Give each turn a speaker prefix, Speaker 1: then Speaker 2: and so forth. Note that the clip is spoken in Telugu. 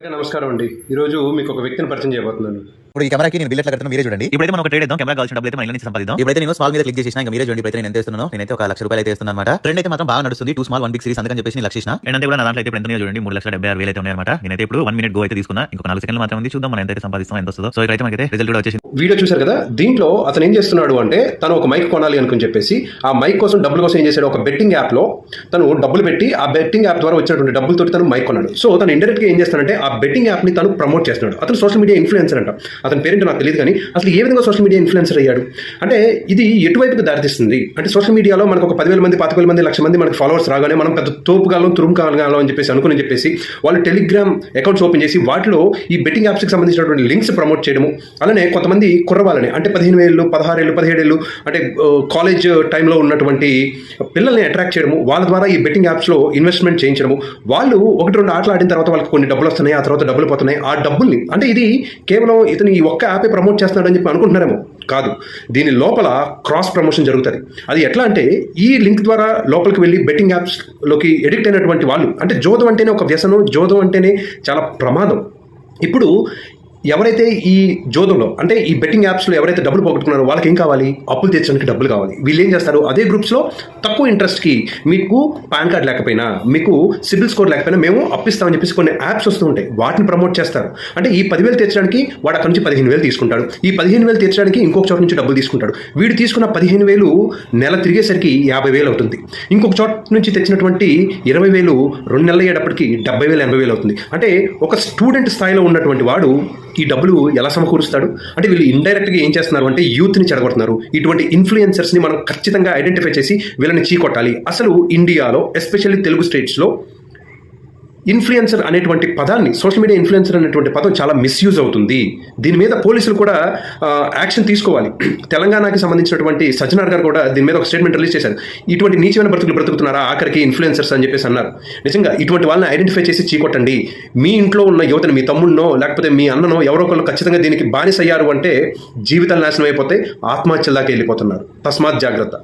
Speaker 1: నమస్కారం అండి. ఈరోజు మీకు ఒక వ్యక్తిని పరిచయం చేయబోతున్నాను.
Speaker 2: ఇప్పుడు ఈ కెమెరాకి నేను బిల్లెట్ల కడుతున్నా, మీరే చూడండి. ఇప్పుడైతే మనం ఒక ట్రేడ్ ఇద్దాం, కెమెరా కావాల్సిన డబ్బులు అయితే మన నుంచి సంపాదిద్దాం. ఇప్పుడైతే నేను స్మాల్ మీద క్లిక్ చేసినా, ఇంకా మీరే చూడండి. ఇప్పుడైతే నేను ఎంత ఇస్తున్నాను, నేనైతే ఒక ₹1,00,000 అయితే ఇస్తున్నాను అనమాట. ట్రెండ్ అయితే మాత్రం బాగా నడుస్తుంది. 2 స్మాల్ 1 బిగ్ సిరీస్ అందుకని చెప్పేసి నేను లక్షించిన. ఏంటంటే కూడా నా దాంట్లో అయితే ఎంత చూడండి, 3,76,000 అయితే ఉన్నాయన్నమాట. నేనైతే ఇప్పుడు 1 మినిట్ గో అయితే తీసుకున్నా, ఇంకొక 4 సెకండ్లు మాత్రం ఉంది. చూద్దాం మనం ఎంత సంపాదిస్తాం, ఎంత వస్తుందో. సో ఇక్కడైతే మనకైతే రిజల్ట్ కూడా వచ్చేసింది.
Speaker 1: వీడియో చూశారు కదా, దీంట్లో అతను ఏం చేస్తున్నాడు అంటే, తను ఒక మైక్ కొనాలి అనుకుని చెప్పేసి ఆ మైక్ కోసం డబ్బుల కోసం ఏం చేశాడు, ఒక బెట్టింగ్ యాప్ లో తను డబ్బులు పెట్టి ఆ బెట్టింగ్ యాప్ ద్వారా వచ్చినటువంటి డబ్బులతో తను మైక్ కొన్నాడు. సో తను ఇండైరెక్ట్ గా ఏం చేస్తాడంటే, ఆ బెట్టింగ్ యాప్ ని తను ప్రమోట్ చేస్తున్నాడు. అతను సోషల్ మీడియా ఇన్ఫ్లుయెన్సర్ అంట. అతని పేరేంటో నాకు తెలియదు, కానీ అసలు ఏ విధంగా సోషల్ మీడియా ఇన్ఫ్లుయెన్సర్ అయ్యాడు అంటే, ఇది ఎటువైపుకి దారితీస్తుంది అంటే, సోషల్ మీడియాలో మనకు ఒక 10,000 మంది 25,000 మంది 1,00,000 మంది మనకు ఫాలోవర్స్ రాగానే మనం పెద్ద తోపుగాలం తురుముకాలం అని చెప్పేసి వాళ్ళు టెలిగ్రామ్ అకౌంట్స్ ఓపెన్ చేసి వాటిలో ఈ బెట్టింగ్ యాప్స్కి సంబంధించినటువంటి లింక్స్ ప్రమోట్ చేయడము. అలానే కొంతమంది కుర్రవాళ్ళని అంటే 15,000 16 17 అంటే కాలేజ్ టైంలో ఉన్నటువంటి పిల్లల్ని అట్రాక్ట్ చేయడము, వాళ్ళ ద్వారా ఈ బెట్టింగ్ యాప్స్లో ఇన్వెస్ట్మెంట్ చేయించడము. వాళ్ళు 1-2 ఆటలు ఆడిన తర్వాత వాళ్ళకి కొన్ని డబ్బులు వస్తున్నాయి, ఆ తర్వాత డబ్బులు పోతున్నాయి. ఆ డబ్బుల్ని అంటే ఇది కేవలం ఇతను ఈ ఒక్క యాపే ప్రమోట్ చేస్తున్నాడని చెప్పి అనుకుంటున్నారేమో, కాదు. దీని లోపల క్రాస్ ప్రమోషన్ జరుగుతుంది. అది ఎట్లా అంటే, ఈ లింక్ ద్వారా లోపలికి వెళ్ళి బెట్టింగ్ యాప్స్లోకి ఎడిక్ట్ అయినటువంటి వాళ్ళు, అంటే జోదం అంటేనే ఒక వ్యసనం, జోదం అంటేనే చాలా ప్రమాదం. ఇప్పుడు ఎవరైతే ఈ జోదంలో అంటే ఈ బెట్టింగ్ యాప్స్లో ఎవరైతే డబ్బులు పోగొట్టుకున్నారో వాళ్ళకి ఏం కావాలి, అప్పులు తీర్చడానికి డబ్బులు కావాలి. వీళ్ళు ఏం చేస్తారు, అదే గ్రూప్స్లో తక్కువ ఇంట్రెస్ట్కి, మీకు పాన్ కార్డ్ లేకపోయినా, మీకు సిబిల్ స్కోర్ లేకపోయినా మేము అప్పిస్తామని చెప్పేసి కొన్ని యాప్స్ వస్తూ ఉంటాయి, వాటిని ప్రమోట్ చేస్తారు. అంటే ఈ 10,000 తీర్చడానికి వాడు అక్కడి నుంచి 15,000 తీసుకుంటాడు, ఈ 15,000 తీర్చడానికి ఇంకొక చోట నుంచి డబ్బులు తీసుకుంటాడు. వీడు తీసుకున్న 15,000 నెల తిరిగేసరికి 50,000 అవుతుంది. ఇంకొక చోట నుంచి తెచ్చినటువంటి 20,000 2 నెలలు అయ్యేటప్పటికి 70,000 80,000 అవుతుంది. అంటే ఒక స్టూడెంట్ స్థాయిలో ఉన్నటువంటి వాడు ఈ డబ్బులు ఎలా సమకూరుస్తాడు అంటే, వీళ్ళు ఇండైరెక్ట్గా ఏం చేస్తున్నారు అంటే యూత్ని చెడగొడుతున్నారు. ఇటువంటి ఇన్ఫ్లుయెన్సర్స్ని మనం ఖచ్చితంగా ఐడెంటిఫై చేసి వీళ్ళని చీకొట్టాలి. అసలు ఇండియాలో ఎస్పెషల్లీ తెలుగు స్టేట్స్లో ఇన్ఫ్లుయెన్సర్ అనేటువంటి పదాన్ని, సోషల్ మీడియా ఇన్ఫ్లుయెన్సర్ అనేటువంటి పదం చాలా మిస్యూజ్ అవుతుంది. దీని మీద పోలీసులు కూడా యాక్షన్ తీసుకోవాలి. తెలంగాణకి సంబంధించినటువంటి సజ్జనార్ గారు కూడా దీని మీద ఒక స్టేట్మెంట్ రిలీజ్ చేశారు. ఇటువంటి నీచమైన బ్రతుకుతున్నారా ఆఖరికి ఇన్ఫ్లుయెన్సర్స్ అని చెప్పేసి అన్నారు. నిజంగా ఇటువంటి వాళ్ళని ఐడెంటిఫై చేసి చీకొట్టండి. మీ ఇంట్లో ఉన్న యువతని, మీ తమ్ముడినో లేకపోతే మీ అన్ననో ఎవరో ఒకళ్ళు ఖచ్చితంగా దీనికి బానిసయ్యారు అంటే జీవితాలు నాశనం అయిపోతే ఆత్మహత్యల దాకా వెళ్ళిపోతున్నారు. తస్మాత్ జాగ్రత్త.